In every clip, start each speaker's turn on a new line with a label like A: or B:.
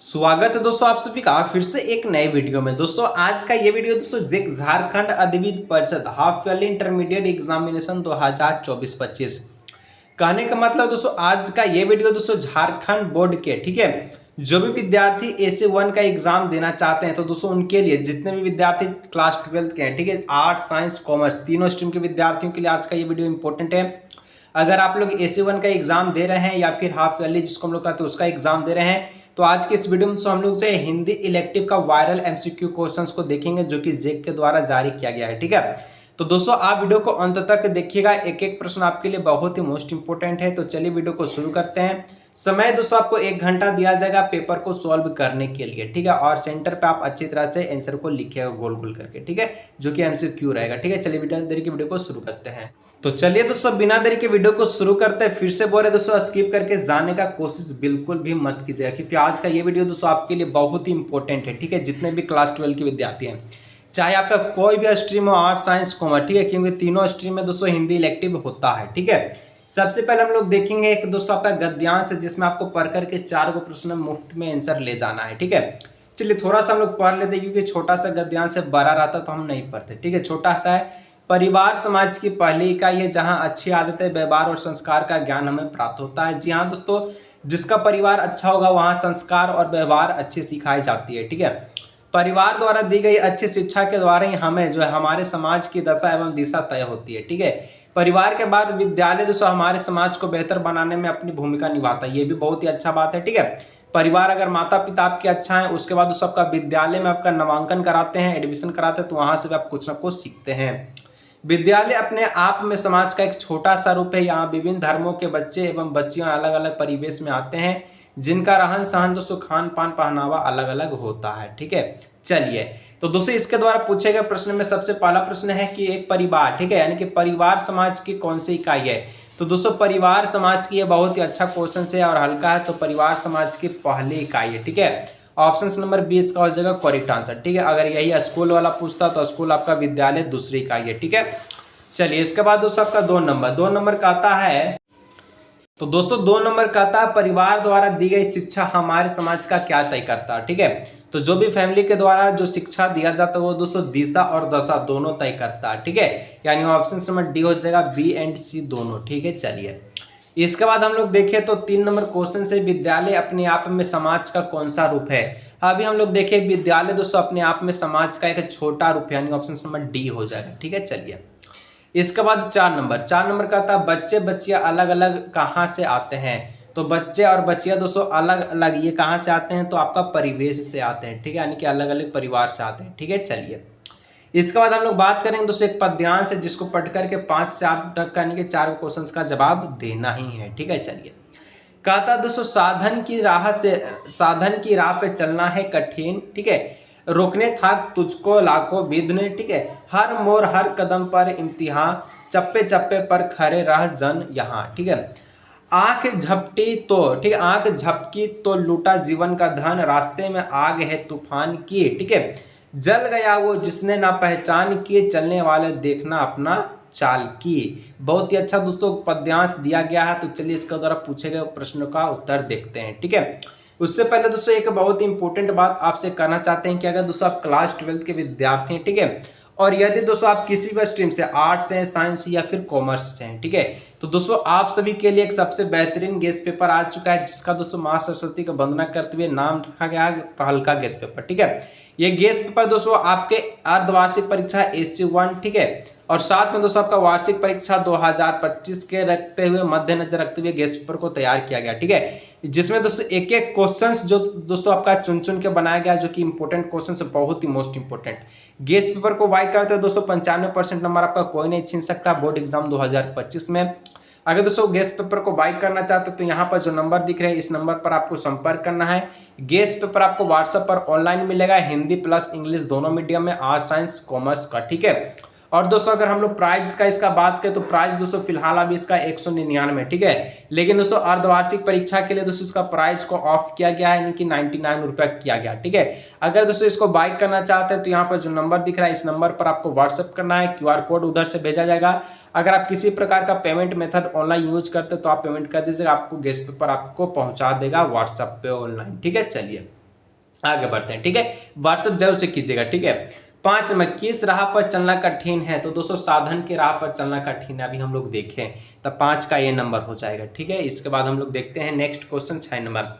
A: स्वागत है दोस्तों आप सभी का फिर से एक नए वीडियो में। दोस्तों आज का ये वीडियो दोस्तों झारखंड अधिविद्य परिषद हाफ ईयरली इंटरमीडिएट एग्जामिनेशन 2024-25 कहने का मतलब दोस्तों आज का ये वीडियो दोस्तों झारखंड बोर्ड के ठीक है जो भी विद्यार्थी AC1 का एग्जाम देना चाहते हैं तो दोस्तों उनके लिए जितने भी विद्यार्थी क्लास 12 के हैं ठीक है आर्ट्स साइंस कॉमर्स तीनों स्ट्रीम के विद्यार्थियों के लिए आज का ये वीडियो इंपॉर्टेंट है। अगर आप लोग AC1 का एग्जाम दे रहे हैं या फिर हाफ ईयरली जिसको हम लोग कहते हैं उसका एग्जाम दे रहे हैं तो आज के इस वीडियो में हम लोग से हिंदी इलेक्टिव का वायरल MCQ क्वेश्चंस को देखेंगे जो कि जेक के द्वारा जारी किया गया है। ठीक है तो दोस्तों आप वीडियो को अंत तक देखिएगा, एक एक प्रश्न आपके लिए बहुत ही मोस्ट इंपोर्टेंट है। तो चलिए वीडियो को शुरू करते हैं। समय दोस्तों आपको 1 घंटा दिया जाएगा पेपर को सॉल्व करने के लिए। ठीक है और सेंटर पे आप अच्छी तरह से आंसर को लिखिएगा गोल गोल करके, ठीक है जो कि MCQ रहेगा। ठीक है चलिए बिना देरी के वीडियो को शुरू करते हैं। तो चलिए दोस्तों बिना देरी के वीडियो को शुरू करते हैं। फिर से बोल रहे दोस्तों स्किप करके जाने का कोशिश बिल्कुल भी मत कीजिएगा क्योंकि आज का ये वीडियो दोस्तों आपके लिए बहुत ही इंपॉर्टेंट है। ठीक है जितने भी क्लास 12 के विद्यार्थी हैं चाहे आपका कोई भी स्ट्रीम हो आर्ट्स साइंस कॉमर्स, ठीक है क्योंकि तीनों स्ट्रीम में दोस्तों हिंदी इलेक्टिव होता है। ठीक है सबसे पहले हम लोग देखेंगे एक दोस्तों आपका गद्यांश है जिसमें आपको पढ़ करके 4 गो प्रश्न मुफ्त में आंसर ले जाना है। ठीक है चलिए थोड़ा सा हम लोग पढ़ लेते हैं क्योंकि छोटा सा गद्यांश से बड़ा रहता तो हम नहीं पढ़ते। ठीक है छोटा सा है। परिवार समाज की पहली इकाई है जहां अच्छी आदतें व्यवहार और संस्कार का ज्ञान हमें प्राप्त होता है। जी हाँ दोस्तों जिसका परिवार अच्छा होगा वहां संस्कार और व्यवहार अच्छे सिखाई जाती है। ठीक है परिवार द्वारा दी गई अच्छी शिक्षा के द्वारा ही हमें जो है हमारे समाज की दशा एवं दिशा तय होती है। ठीक है परिवार के बाद विद्यालय दोस्तों हमारे समाज को बेहतर बनाने में अपनी भूमिका निभाता है, ये भी बहुत ही अच्छा बात है। ठीक है परिवार अगर माता पिता आपके अच्छा है उसके बाद दोस्तों आपका विद्यालय में आपका नामांकन कराते हैं एडमिशन कराते हैं तो वहां से भी आप कुछ ना कुछ सीखते हैं। विद्यालय अपने आप में समाज का एक छोटा सा रूप है। यहाँ विभिन्न धर्मों के बच्चे एवं बच्चियां अलग अलग परिवेश में आते हैं जिनका रहन सहन दोस्तों खान पान पहनावा अलग अलग होता है। ठीक है चलिए तो दोस्तों इसके द्वारा पूछे गए प्रश्न में सबसे पहला प्रश्न है कि एक परिवार, ठीक है यानी कि परिवार समाज की कौन सी इकाई है। तो दोस्तों परिवार समाज की ये बहुत ही अच्छा क्वेश्चन है और हल्का है। तो परिवार समाज की पहली इकाई है। ठीक है ऑप्शन नंबर 20 का हो जाएगा करेक्ट आंसर। ठीक है अगर यही स्कूल वाला पूछता तो स्कूल आपका विद्यालय दूसरी इकाई है। ठीक है चलिए इसके बाद दोस्तों आपका 2 नंबर कहता है तो दोस्तों 2 नंबर कहता है परिवार द्वारा दी गई शिक्षा हमारे समाज का क्या तय करता है। ठीक है तो जो भी फैमिली के द्वारा जो शिक्षा दिया जाता है वो दोस्तों दिशा और दशा दोनों तय करता है। ठीक है यानी ऑप्शन नंबर डी हो जाएगा B एंड C दोनों। ठीक है चलिए इसके बाद हम लोग देखें तो 3 नंबर क्वेश्चन से विद्यालय अपने आप में समाज का कौन सा रूप है। अभी हम लोग देखें विद्यालय दोस्तों अपने आप में समाज का एक छोटा रूप है यानी ऑप्शन नंबर डी हो जाएगा। ठीक है चलिए इसके बाद 4 नंबर कहता है बच्चे बच्चियां अलग अलग कहाँ से आते हैं। तो बच्चे और बच्चियां दोस्तों अलग अलग ये कहाँ से आते हैं तो आपका परिवेश से आते हैं। ठीक है यानी कि अलग अलग परिवार से आते हैं। ठीक है चलिए इसके बाद हम लोग बात करेंगे दोस्तों एक पद्यांश है जिसको पढ़ करके 5 से 8 तक का यानी कि 4 क्वेश्चन का जवाब देना ही है। ठीक है चलिए कहता दोस्तों साधन की राह पे चलना है कठिन, ठीक है रोकने था तुझको लाखों विघ्न। ठीक है हर मोड़ हर कदम पर इम्तिहान चप्पे चप्पे पर खड़े रह जन यहाँ। ठीक है आंख झपटी तो ठीक है आंख झपकी तो लूटा जीवन का धन रास्ते में आग है तूफान की। ठीक है जल गया वो जिसने ना पहचान किए चलने वाले देखना अपना चाल की। बहुत ही अच्छा दोस्तों पद्यांश दिया गया है। तो चलिए इसके द्वारा पूछे गए प्रश्नों का उत्तर देखते हैं। ठीक है उससे पहले दोस्तों एक बहुत ही इंपॉर्टेंट बात आपसे कहना चाहते हैं कि अगर दोस्तों आप क्लास 12 के विद्यार्थी हैं, ठीक है और यदि दोस्तों आप किसी भी स्ट्रीम से आर्ट्स हैं साइंस या फिर कॉमर्स से हैं, ठीक है तो दोस्तों आप सभी के लिए एक सबसे बेहतरीन गेस्ट पेपर आ चुका है जिसका दोस्तों माँ सरस्वती का वंदना करते हुए नाम रखा गया है हल्का गेस्ट पेपर। ठीक है ये गेस्ट पेपर दोस्तों आपके अर्धवार्षिक परीक्षा AC1, ठीक है और साथ में दोस्तों आपका वार्षिक परीक्षा 2025 के रखते हुए मद्देनजर रखते हुए गेस्ट पेपर को तैयार किया गया। ठीक है जिसमें दोस्तों एक एक क्वेश्चंस जो दोस्तों आपका चुन चुन के बनाया गया जो कि इंपॉर्टेंट क्वेश्चंस है बहुत ही मोस्ट इंपॉर्टेंट। गेस्ट पेपर को वाई करते हैं दोस्तों 95% नंबर आपका कोई नहीं छीन सकता बोर्ड एग्जाम 2025 में। अगर दोस्तों गेस्ट पेपर को बाई करना चाहते हैं तो यहाँ पर जो नंबर दिख रहे हैं इस नंबर पर आपको संपर्क करना है। गेस्ट पेपर आपको व्हाट्सएप पर ऑनलाइन मिलेगा हिंदी प्लस इंग्लिश दोनों मीडियम में आर्ट्स साइंस कॉमर्स का। ठीक है और दोस्तों अगर हम लोग प्राइस का इसका बात करें तो प्राइस दोस्तों फिलहाल अभी इसका 199, ठीक है लेकिन दोस्तों अर्धवार्षिक परीक्षा के लिए दोस्तों इसका प्राइस को ऑफ किया गया है यानी कि 99 रुपया किया गया। ठीक है अगर दोस्तों इसको बाई करना चाहते हैं तो यहाँ पर जो नंबर दिख रहा है इस नंबर पर आपको व्हाट्सएप करना है, QR कोड उधर से भेजा जाएगा। अगर आप किसी प्रकार का पेमेंट मेथड ऑनलाइन यूज करते तो आप पेमेंट कर दीजिएगा, आपको गेस्ट पेपर आपको पहुंचा देगा व्हाट्सएप पे ऑनलाइन। ठीक है चलिए आगे बढ़ते हैं, ठीक है। व्हाट्सएप जरूर से कीजिएगा, ठीक है। 5 में किस राह पर चलना कठिन है, तो दोस्तों साधन के राह पर चलना कठिन है, अभी हम लोग देखें तब 5 का ये नंबर हो जाएगा, ठीक है। इसके बाद हम लोग देखते हैं नेक्स्ट क्वेश्चन 6 नंबर।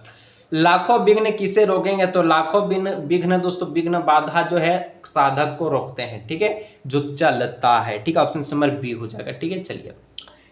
A: लाखों विघ्न किसे रोकेंगे, तो लाखों विघ्न दोस्तों, विघ्न बाधा जो है साधक को रोकते हैं, ठीक है, जो चलता है, ठीक है। ऑप्शन नंबर बी हो जाएगा, ठीक है। चलिए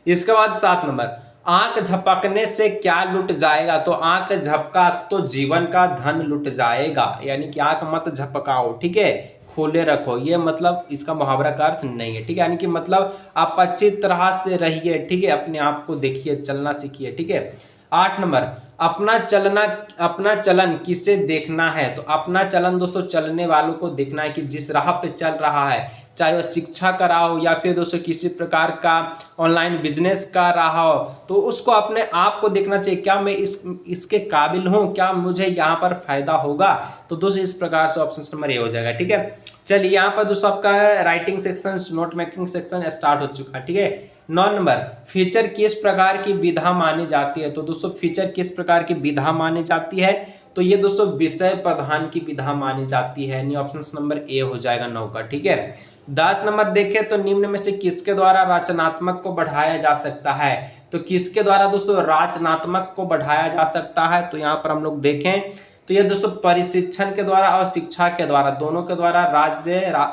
A: इसके बाद 7 नंबर। आंख झपकने से क्या लुट जाएगा, तो आंख झपका तो जीवन का धन लुट जाएगा, यानी कि आंख मत झपकाओ, ठीक है, खोले रखो, ये मतलब इसका मुहावरा का अर्थ नहीं है, ठीक है। यानी कि मतलब आप अच्छी तरह से रहिए, ठीक है, अपने आप को देखिए, चलना सीखिए, ठीक है। 8 नंबर। अपना चलन किसे देखना है, तो अपना चलन दोस्तों चलने वालों को देखना है कि जिस राह पे चल रहा है, चाहे वो शिक्षा का रहा हो या फिर दोस्तों किसी प्रकार का ऑनलाइन बिजनेस का रहा हो, तो उसको अपने आप को देखना चाहिए, क्या मैं इसके काबिल हूं, क्या मुझे यहाँ पर फायदा होगा। तो दोस्तों इस प्रकार से ऑप्शन नंबर ए हो जाएगा, ठीक है। चलिए यहाँ पर दोस्तों आपका writing section, note making section start हो चुका है, ठीक है। 9 नंबर। फीचर किस प्रकार की विधा मानी जाती है, तो दोस्तों फीचर किस प्रकार की विधा मानी जाती है, तो ये दोस्तों विषय प्रधान की विधा मानी जाती है, यानी ऑप्शन नंबर ए हो जाएगा 9 का, ठीक है। 10 नंबर देखें तो निम्न में से किसके द्वारा रचनात्मक को बढ़ाया जा सकता है, तो किसके द्वारा दोस्तों रचनात्मक को बढ़ाया जा सकता है, तो यहाँ पर हम लोग देखें तो ये दोस्तों परिशिक्षण के द्वारा और शिक्षा के द्वारा, दोनों के द्वारा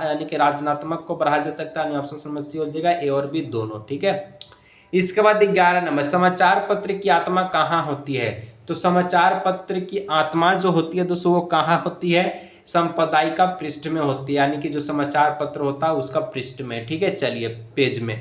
A: यानी कि रचनात्मक को बढ़ाया जा सकता है, ऑप्शन नंबर सी हो जाएगा, ए और बी दोनों, ठीक है। इसके बाद 11 नंबर। समाचार पत्र की आत्मा कहाँ होती है, तो समाचार पत्र की आत्मा जो होती है दोस्तों वो कहाँ होती है, संपादकीय पृष्ठ में होती है, यानी कि जो समाचार पत्र होता है उसका पृष्ठ में, ठीक है। चलिए पेज में।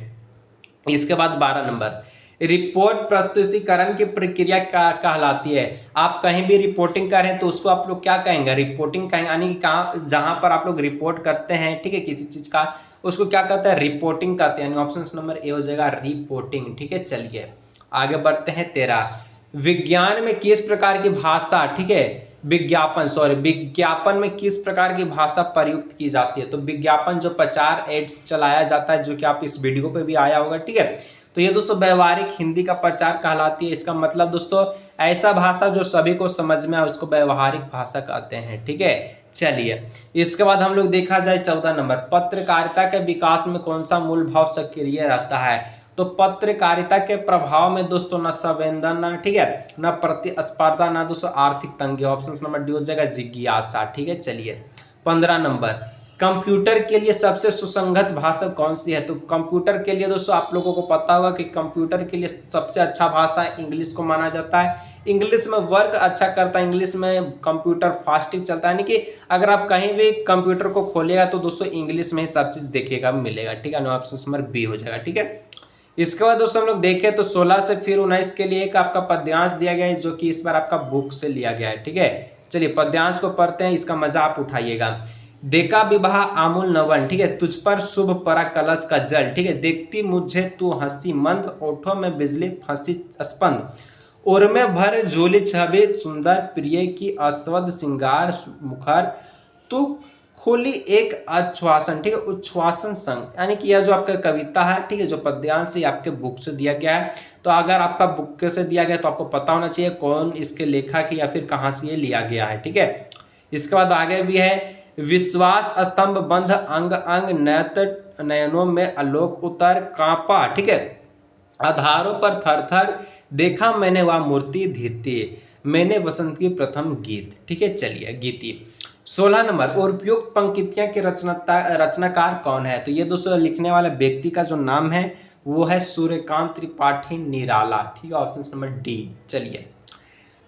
A: इसके बाद 12 नंबर। रिपोर्ट प्रस्तुतिकरण की प्रक्रिया क्या कहलाती है, आप कहीं भी रिपोर्टिंग कर रहे हैं तो उसको आप लोग क्या कहेंगे, रिपोर्टिंग कहेंगे, यानी कहाँ जहां पर आप लोग रिपोर्ट करते हैं, ठीक है, किसी चीज का, उसको क्या कहते हैं, रिपोर्टिंग कहते हैं, ऑप्शन नंबर ए हो जाएगा रिपोर्टिंग, ठीक है। चलिए आगे बढ़ते हैं 13। विज्ञान में किस प्रकार की भाषा, ठीक है, विज्ञापन में किस प्रकार की भाषा प्रयुक्त की जाती है, तो विज्ञापन जो प्रचार एड्स चलाया जाता है, जो कि आप इस वीडियो पे भी आया होगा, ठीक है, तो ये दोस्तों व्यवहारिक हिंदी का प्रचार कहलाती है। इसका मतलब दोस्तों ऐसा भाषा जो सभी को समझ में आए उसको व्यवहारिक भाषा कहते हैं, ठीक है। चलिए इसके बाद हम लोग देखा जाए 14 नंबर। पत्रकारिता के विकास में कौन सा मूल भाव सक्रिय रहता है, तो पत्रकारिता के प्रभाव में दोस्तों न संवेदना, ठीक है, न प्रतिस्पर्धा, न दोस्तों आर्थिक तंगी, ऑप्शन नंबर डी हो जाएगा जिज्ञासा, ठीक है। चलिए 15 नंबर। कंप्यूटर के लिए सबसे सुसंगत भाषा कौन सी है, तो कंप्यूटर के लिए दोस्तों आप लोगों को पता होगा कि कंप्यूटर के लिए सबसे अच्छा भाषा इंग्लिश को माना जाता है, इंग्लिश में वर्क अच्छा करता है, इंग्लिश में कंप्यूटर फास्टिंग चलता है, यानी कि अगर आप कहीं भी कंप्यूटर को खोलेगा तो दोस्तों इंग्लिश में ही सब चीज देखेगा मिलेगा, ठीक है, ऑप्शन नंबर बी हो जाएगा, ठीक है। इसके बाद दोस्तों हम लोग देखें तो 16 से फिर 19 के लिए एक आपका पद्यांश दिया गया है, जो कि इस बार आपका बुक से लिया गया है, ठीक है। चलिए पद्यांश को पढ़ते हैं, इसका मजा आप उठाइएगा। देखा विवाह आमूल नवन, ठीक है, तुझ पर शुभ परा कलश का जल, ठीक है, देखती मुझे तू हंसी मंद, ओठों में बिजली फंसी स्पंद, और में भर झोली छवि सुंदर प्रिय की अस्वद सिंगार मुखर, तू खोली एक आश्वासन, ठीक है, उच्छ्वासन संग, यानी कि यह जो आपका कविता है, ठीक है, जो पद्यांश से आपके बुक से दिया गया है, तो अगर आपका बुक से दिया गया तो आपको पता होना चाहिए कौन इसके लेखक है या फिर कहाँ से ये लिया गया है, ठीक है। इसके बाद आगे भी है। विश्वास स्तंभ बंध अंग अंग नयत नयनों में आलोक उतर कांपा, ठीक है, आधारों पर थर थर देखा मैंने वह मूर्ति धीरती, मैंने वसंत की प्रथम गीत, ठीक है। चलिए गीति। 16 नंबर। और उपयुक्त पंक्तियां के रचनाकार कौन है, तो ये दोस्तों लिखने वाले व्यक्ति का जो नाम है वो है सूर्यकांत त्रिपाठी निराला, ठीक है, ऑप्शन नंबर डी। चलिए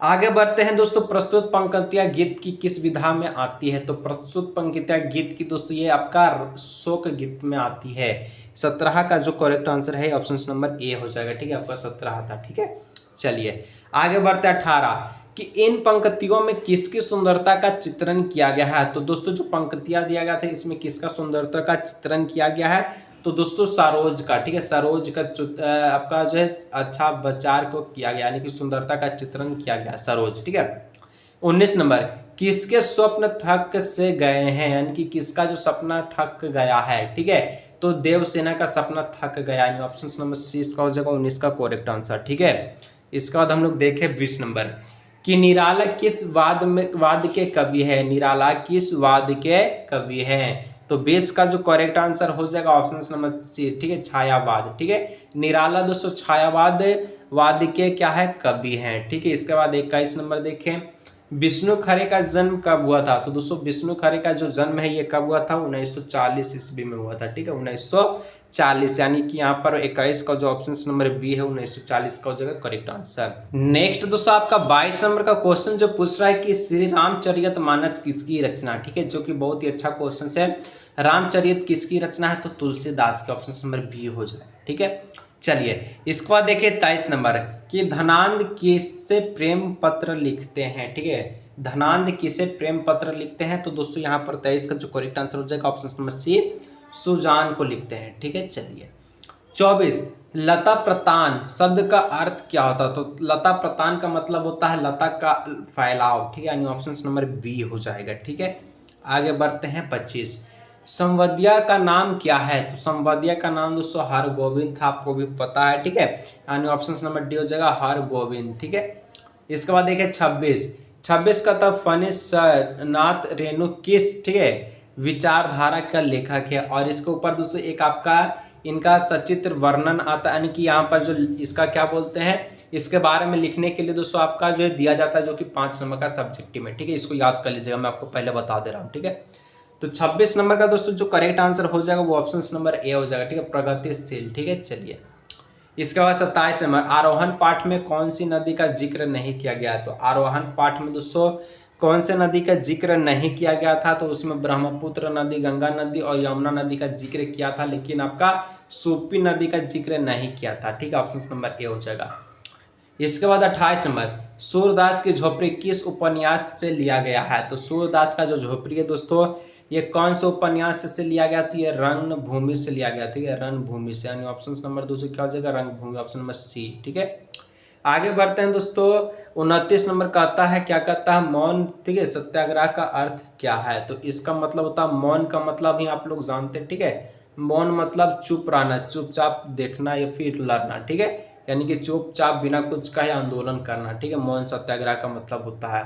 A: आगे बढ़ते हैं दोस्तों। प्रस्तुत पंक्तियां गीत की किस विधा में आती है, तो प्रस्तुत पंक्तियां गीत की दोस्तों ये आपका शोक गीत में आती है। 17 का जो करेक्ट आंसर है ऑप्शन नंबर ए हो जाएगा, ठीक है, आपका 17 था, ठीक है। चलिए आगे बढ़ते हैं 18 कि इन पंक्तियों में किसकी सुंदरता का चित्रण किया गया है, तो दोस्तों जो पंक्तियां दिया गया था इसमें किसका सुंदरता का चित्रण किया गया है, तो दोस्तों सरोज का, ठीक है, सरोज का आपका जो है अच्छा विचार को किया गया, यानी कि सुंदरता का चित्रण किया गया सरोज, ठीक है। 19 नंबर। किसके स्वप्न थक से गए हैं, यानी कि किसका जो सपना थक गया है, ठीक है, तो देवसेना का सपना थक गया, यानी ऑप्शन नंबर सी इसका हो जाएगा 19 का करेक्ट आंसर, ठीक है। इसके बाद हम लोग देखें 20 नंबर। कि निराला किस वाद के कवि है, निराला किस वाद के कवि है। तो बेस का जो करेक्ट आंसर हो जाएगा ऑप्शन नंबर सी, ठीक है, छायावाद। ठीक है, निराला दोस्तों छायावाद वाद के क्या है, कवि हैं। ठीक है, इसके बाद 21 नंबर देखें, विष्णु खरे का जन्म कब हुआ था। तो दोस्तों विष्णु खरे का जो जन्म है ये कब हुआ था, 1940 ईस्वी में हुआ था। ठीक है, 1940, यानी कि यहाँ पर 21 का जो ऑप्शन नंबर बी है 1940 का हो जाएगा करेक्ट आंसर। नेक्स्ट दोस्तों आपका 22 नंबर का क्वेश्चन जो पूछ रहा है कि श्री रामचरितमानस किसकी रचना। ठीक है, जो कि बहुत ही अच्छा क्वेश्चन है। रामचरित किसकी रचना है, तो तुलसीदास के, ऑप्शन नंबर बी हो जाएगा। ठीक है, चलिए इसके बाद देखिए 23 नंबर कि धनानंद किससे प्रेम पत्र लिखते हैं। ठीक है, धनानंद किसे प्रेम पत्र लिखते हैं। तो दोस्तों यहाँ पर 23 का जो करेक्ट आंसर हो जाएगा ऑप्शन नंबर सी, सुजान को लिखते हैं। ठीक है, चलिए 24 लता प्रतान शब्द का अर्थ क्या होता है। तो लता प्रतान का मतलब होता है लता का फैलाव। ठीक है, यानी ऑप्शन नंबर बी हो जाएगा। ठीक है, आगे बढ़ते हैं 25 संवदिया का नाम क्या है। तो संवदिया का नाम दोस्तों हरगोविंद था, आपको भी पता है। ठीक है, यानी ऑप्शन नंबर डी हो जाएगा हरगोविंद। ठीक है, इसके बाद देखिए 26 का तब फणिश नाथ रेणु किस, ठीक है, विचारधारा का लेखक है। और इसके ऊपर दोस्तों एक आपका इनका सचित्र वर्णन आता है, यानी कि यहाँ पर जो इसका क्या बोलते हैं, इसके बारे में लिखने के लिए दोस्तों आपका जो है दिया जाता है, जो कि 5 नंबर का सब्जेक्टिव में। ठीक है, इसको याद कर लीजिएगा, मैं आपको पहले बता दे रहा हूँ। ठीक है, तो 26 नंबर का दोस्तों जो करेक्ट आंसर हो जाएगा वो ऑप्शन नंबर ए हो जाएगा। ठीक है, प्रगतिशील। ठीक है, चलिए इसके बाद 27 नंबर आरोहण पाठ में कौन सी नदी का जिक्र नहीं किया गया। तो आरोहण पाठ में दोस्तों कौन से नदी का जिक्र नहीं किया गया था। तो उसमें ब्रह्मपुत्र नदी, गंगा नदी और यमुना नदी का जिक्र किया था, लेकिन आपका सूपी नदी का जिक्र नहीं किया था। ठीक है, ऑप्शन नंबर ए हो जाएगा। इसके बाद 28 नंबर सूरदास की झोपड़ी किस उपन्यास से लिया गया है। तो सूरदास का जो झोपड़ी है दोस्तों ये कौन से उपन्यास से लिया गया, तो ये रणभूमि से लिया गया। ठीक है, रणभूमि से, यानी ऑप्शन नंबर 2 क्या हो जाएगा, रणभूमि, ऑप्शन नंबर सी। ठीक है, आगे बढ़ते हैं दोस्तों 29 नंबर कहता है, क्या कहता है, मौन, ठीक है, सत्याग्रह का अर्थ क्या है। तो इसका मतलब होता है मौन का मतलब ही आप लोग जानते हैं। ठीक है, मौन मतलब चुप रहना, चुपचाप देखना या फिर लड़ना। ठीक है, यानी कि चुपचाप बिना कुछ कहे आंदोलन करना। ठीक है, मौन सत्याग्रह का मतलब होता है।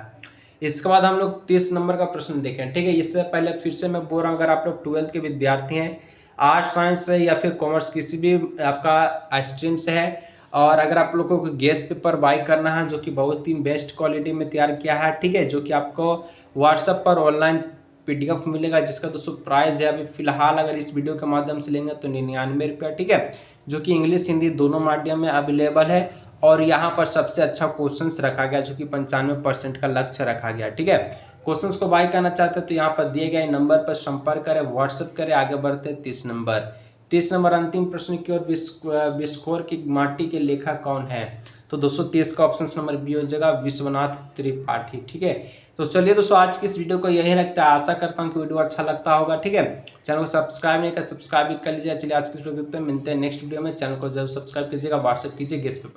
A: इसके बाद हम लोग 30 नंबर का प्रश्न देखें। ठीक है, इससे पहले फिर से मैं बोल रहा हूँ, अगर आप लोग 12th के विद्यार्थी हैं, आर्ट्स साइंस से या फिर कॉमर्स किसी भी आपका स्ट्रीम से है, और अगर आप लोगों को गेस्ट पेपर बाय करना है जो कि बहुत ही बेस्ट क्वालिटी में तैयार किया है। ठीक है, जो कि आपको व्हाट्सएप पर ऑनलाइन PDF मिलेगा, जिसका दोस्तों प्राइस है अभी फिलहाल अगर इस वीडियो के माध्यम से लेंगे तो 99 रुपया। ठीक है, जो कि इंग्लिश हिंदी दोनों माध्यम में अवेलेबल है। और यहाँ पर सबसे अच्छा क्वेश्चंस रखा गया, जो कि 95% का लक्ष्य रखा गया। ठीक है, क्वेश्चंस को बाय करना चाहते हैं तो यहाँ पर दिए गए नंबर पर संपर्क करें, व्हाट्सएप करें। आगे बढ़ते हैं 30 नंबर अंतिम प्रश्न की ओर, बिस्खोर की माटी के लेखक कौन है। तो 230 का ऑप्शन नंबर बी हो जाएगा, विश्वनाथ त्रिपाठी। ठीक है, तो चलिए दोस्तों आज की इस वीडियो को यही रखता है, आशा करता हूँ कि वीडियो अच्छा लगता होगा। ठीक है, चैनल को सब्सक्राइब नहीं कर सब्सक्राइब भी कर लीजिए। चलिए आज की वीडियो मिलते हैं नेक्स्ट वीडियो में, चैनल को जरूर सब्सक्राइब कीजिएगा, व्हाट्सएप कीजिए गेस्ट पेपर।